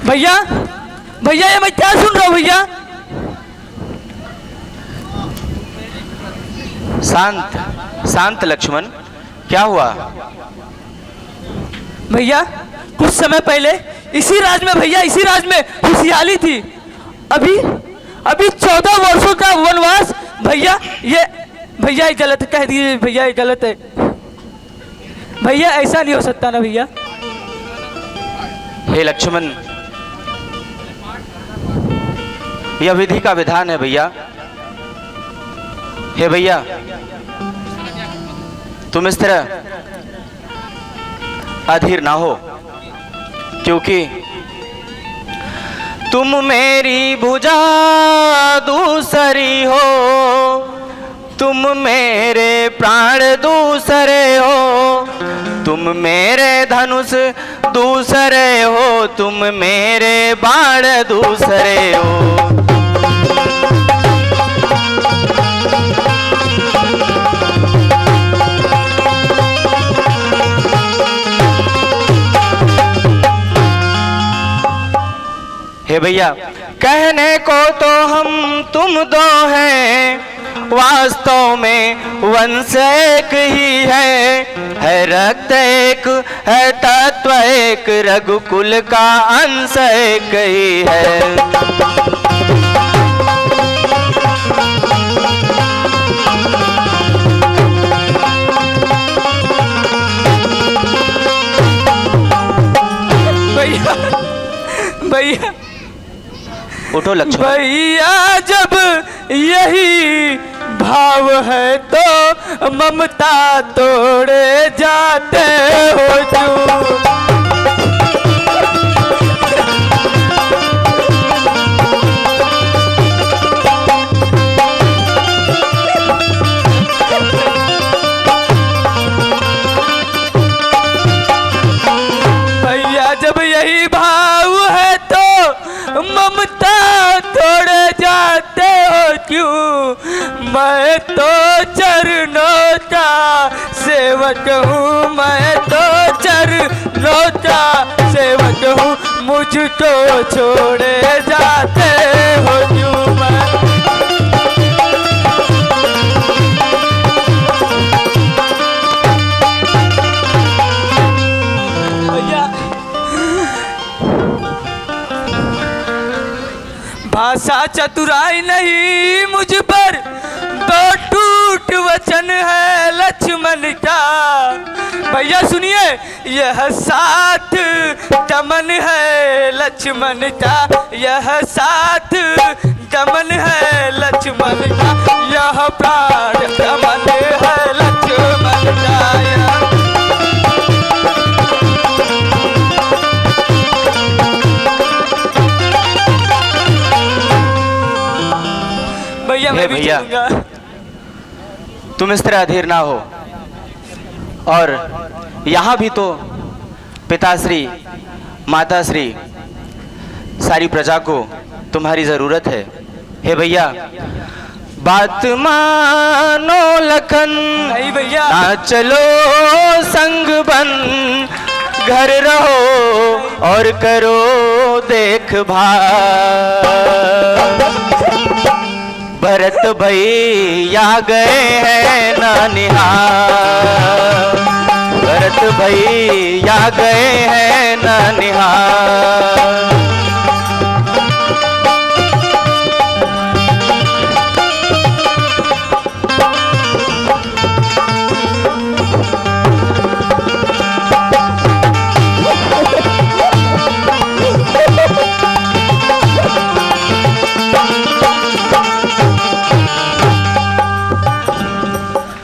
भैया भैया ये मैं क्या सुन रहा हूँ भैया। शांत शांत लक्ष्मण, क्या हुआ? भैया कुछ समय पहले इसी राज में भैया इसी राज में खुशहाली थी। अभी अभी 14 वर्षों का वनवास भैया। ये भैया गलत कह दिए भैया, ये गलत है भैया, ऐसा नहीं हो सकता ना भैया। हे लक्ष्मण, यह विधि का विधान है भैया। हे भैया, तुम इस तरह अधीर ना हो, क्योंकि तुम मेरी भुजा दूसरी हो, तुम मेरे प्राण दूसरे हो, तुम मेरे धनुष दूसरे हो, तुम मेरे बाण दूसरे हो। हे भैया, कहने को तो हम तुम दो हैं, वास्तव में वंश एक ही है रक्त एक, है तत्व एक, रघुकुल का अंश एक ही है। भैया भैया उठो लक्ष्मण। भैया जब यही भाव है तो ममता तोड़े जाते हो जो। भैया जब यही भाव है तो ममता तोड़े जाते हो क्यों। मैं तो चरणों का सेवक हूँ, मैं तो चरणों का सेवक हूँ, मुझको छोड़े जाते हो क्यों। भाषा चतुराई नहीं मुझ पर, तो टूट वचन है लक्ष्मण का। भैया सुनिए, यह साथ दमन है लक्ष्मण का, यह साथ दमन है लक्ष्मण का, यह प्राण दमन है लक्ष्मण का। हे भैया, तुम इस तरह अधीर ना हो, और यहाँ भी तो पिताश्री माताश्री सारी प्रजा को तुम्हारी जरूरत है। हे भैया, बात मानो लखन, नहीं भैया ना चलो संग बन, घर रहो और करो देखभाल। भरत भैया गए हैं ननिहाल, भरत भैया गए हैं ननिहाल।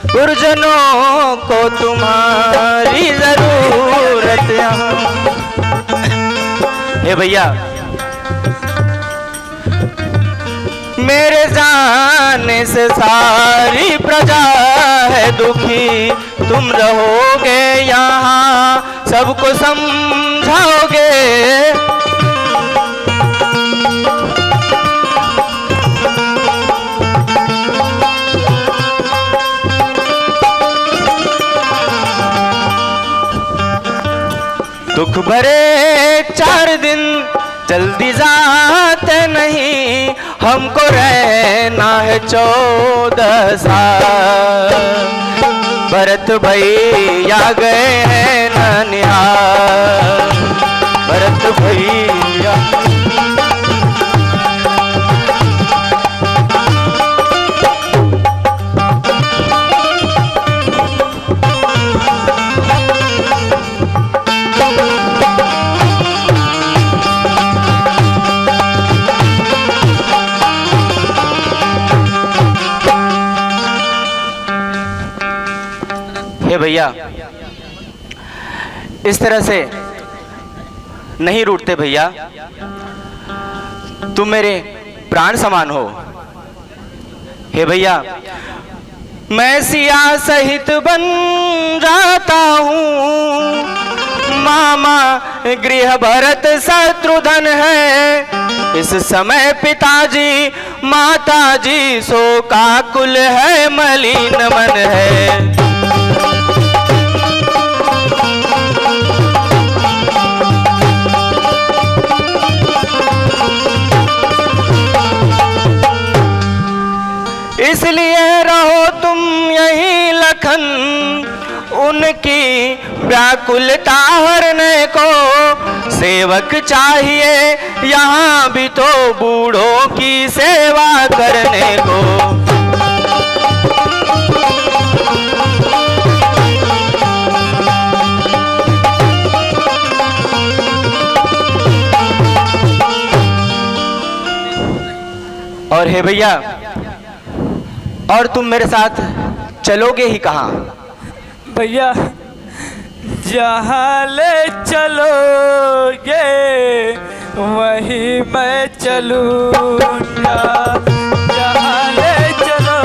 गुरुजनों को तुम्हारी जरूरत है। हे भैया, मेरे जाने से सारी प्रजा है दुखी, तुम रहोगे यहाँ सबको समझाओगे। दुख भरे 4 दिन जल्दी जाते नहीं, हमको रहना है 14 साल। भरत भैया गए हैं ननिहाल, भरत भैया। हे भैया, इस तरह से नहीं रूठते भैया, तुम मेरे प्राण समान हो। हे भैया, मैं सिया सहित बन जाता हूँ, मामा गृह भरत शत्रुधन है। इस समय पिताजी माताजी शोकाकुल है, मलिन मन है। इसलिए रहो तुम यहीं लखन, उनकी व्याकुलता हरने को। सेवक चाहिए यहाँ भी तो बूढ़ों की सेवा करने को। और हे भैया, और तुम मेरे साथ चलोगे ही कहाँ? भैया, जहाँ ले चलोगे वहीं मैं चलूँगा, जहाँ ले चलोगे।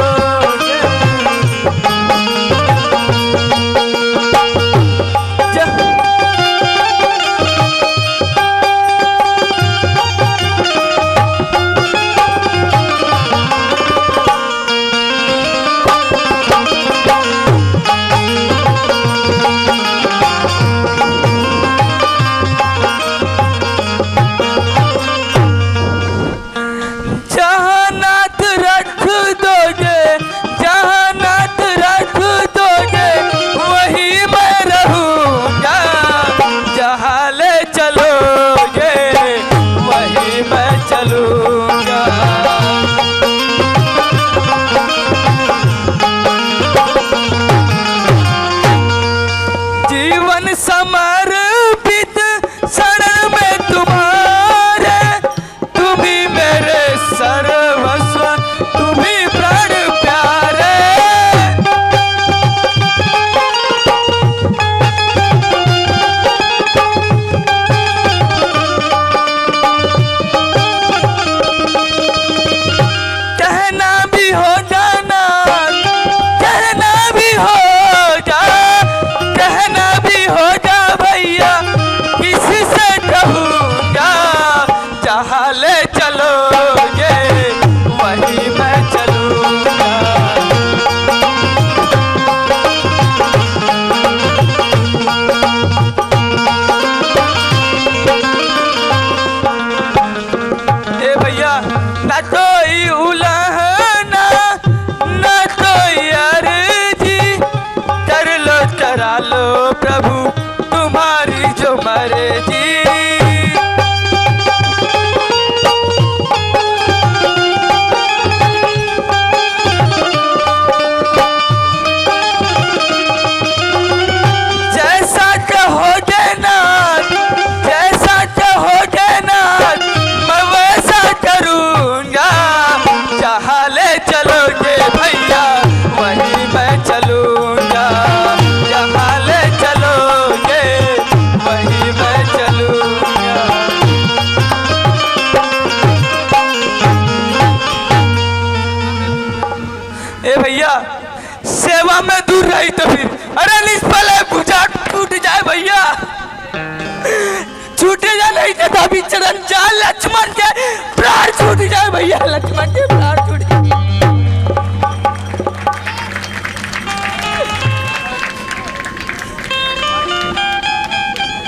अभी चरण जाल लक्ष्मण के प्राण छूट जाए भैया, लक्ष्मण के प्राण छूट जाए।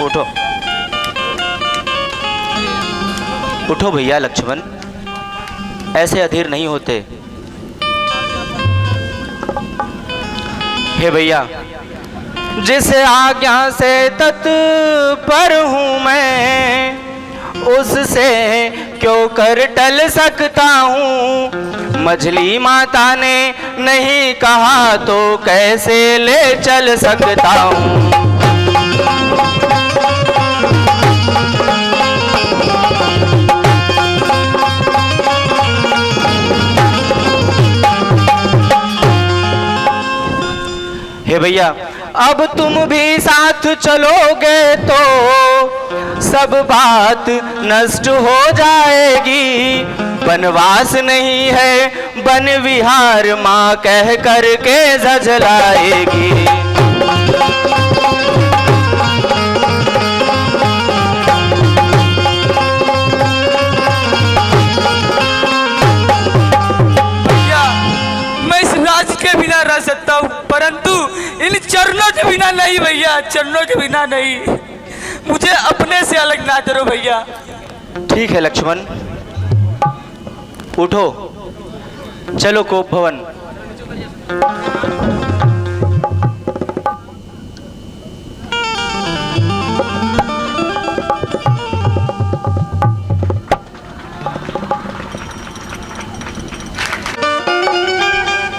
उठो। उठो भैया लक्ष्मण, ऐसे अधीर नहीं होते। हे भैया, जिस आज्ञा से तत्पर हूँ मैं, उससे क्यों कर टल सकता हूँ। मछली माता ने नहीं कहा तो कैसे ले चल सकता हूँ। हे भैया, अब तुम भी साथ चलोगे तो सब बात नष्ट हो जाएगी। वनवास नहीं है वन विहार, माँ कह कर के झझलाएगी। भैया, मैं इस राज्य के बिना रह सकता हूँ, परंतु इन चरणों के बिना नहीं भैया, चरणों के बिना नहीं। मुझे अपने से अलग ना करो भैया। ठीक है लक्ष्मण, उठो, चलो कोप भवन।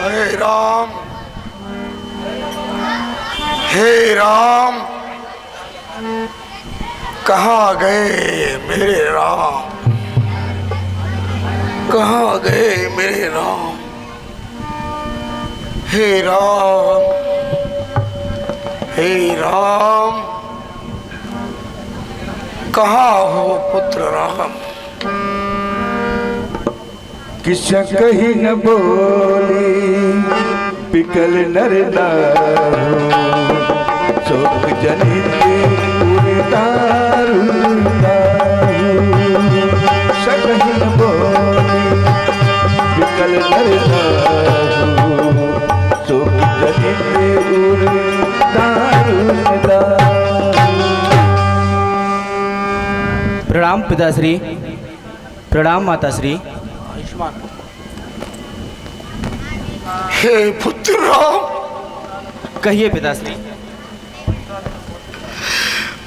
हे राम, हे राम, कहाँ गए मेरे राम, कहाँ गए मेरे राम। हे राम, हे राम, कहाँ हो पुत्र राम। किस कही न बोली बिकल नर नारो, शोक जनित उड़तारू कही न बोली बिकल नर नारो, शोक जनित उड़तारू। प्रणाम पिताश्री, प्रणाम माताश्री। हे पुत्र राम, कहिए पिताश्री।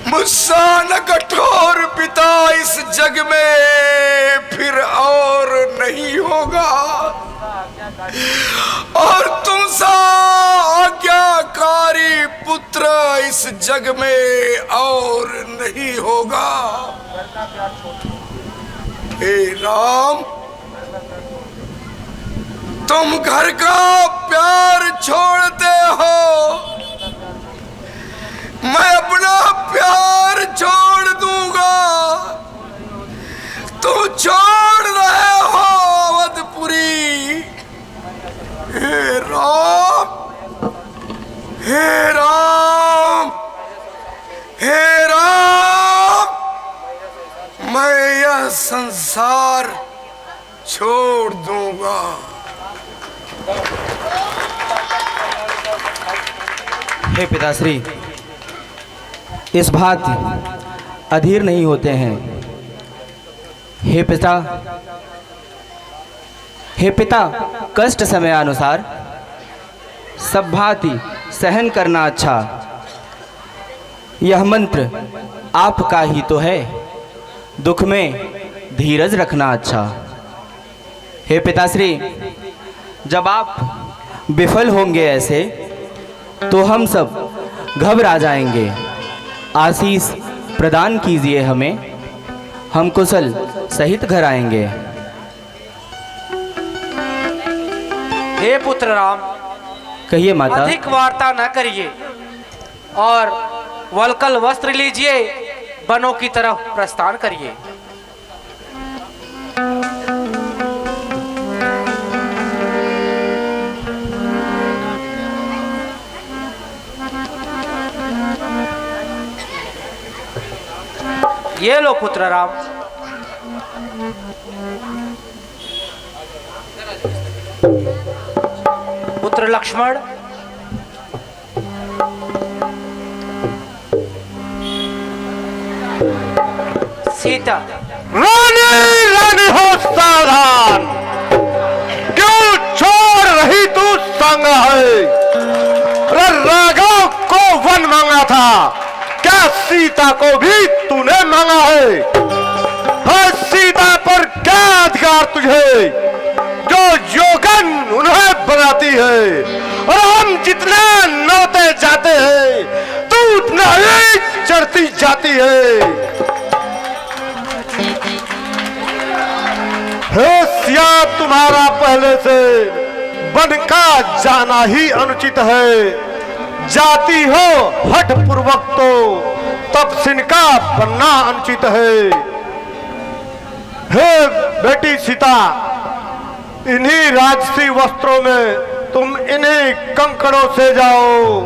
मुझसा न कठोर पिता इस जग में फिर और नहीं होगा, और तुम सा आज्ञाकारी पुत्र इस जग में और नहीं होगा। हे राम, तुम घर का प्यार छोड़ते हो, मैं अपना प्यार छोड़ दूंगा। तुम छोड़ रहे हो अवधपुरी। हे राम, हे राम, हे राम, मैं यह संसार छोड़ दूंगा। हे पिताश्री, इस बात अधीर नहीं होते हैं। हे पिता, हे पिता, कष्ट समय अनुसार सब भांति सहन करना अच्छा। यह मंत्र आपका ही तो है, दुख में धीरज रखना अच्छा। हे पिताश्री, जब आप विफल होंगे ऐसे तो हम सब घबरा जाएंगे। आशीष प्रदान कीजिए हमें, हम कुशल सहित घर आएंगे। हे पुत्र राम, कहिए माता। अधिक वार्ता न करिए और वलकल वस्त्र लीजिए, वनों की तरफ प्रस्थान करिए। ये लो पुत्र राम। पुत्र लक्ष्मण, सीता, रानी रानी हो सावधान, क्यों छोड़ रही तू संग है? अरे राघव को वन मांगा था, क्या सीता को भी तूने मांगा है? हाँ, सीता पर क्या अधिकार तुझे, जो योगन उन्हें बनाती है? और हम जितना नौते जाते हैं तू उतना ही चढ़ती जाती है। हे सिया, तुम्हारा पहले से वन का जाना ही अनुचित है। जाती हो हठ पूर्वक तो तब सिन का बनना अनुचित है। हे बेटी सीता, इन्हीं राजसी वस्त्रों में तुम इन्हीं कंकड़ों से जाओ,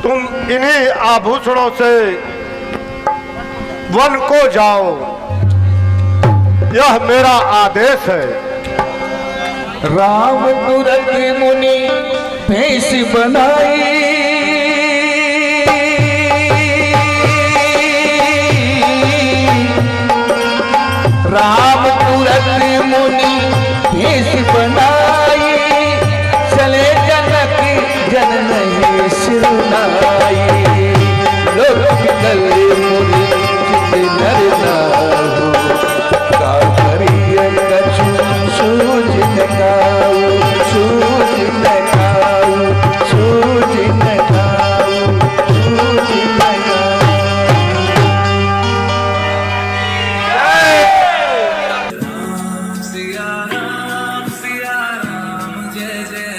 तुम इन्हीं आभूषणों से वन को जाओ, यह मेरा आदेश है। राम तुरंत मुनि भेष बनाई, राम तुरंत मुनि भेष बनाई, चले जनक जन नहीं सुनाई। लोग बिकल मुनि चित नर नाहु, का करिय कछु सूझ न काऊ, सूझ न काऊ, सूझ न काऊ, सूझ न काऊ। सिया राम जय जय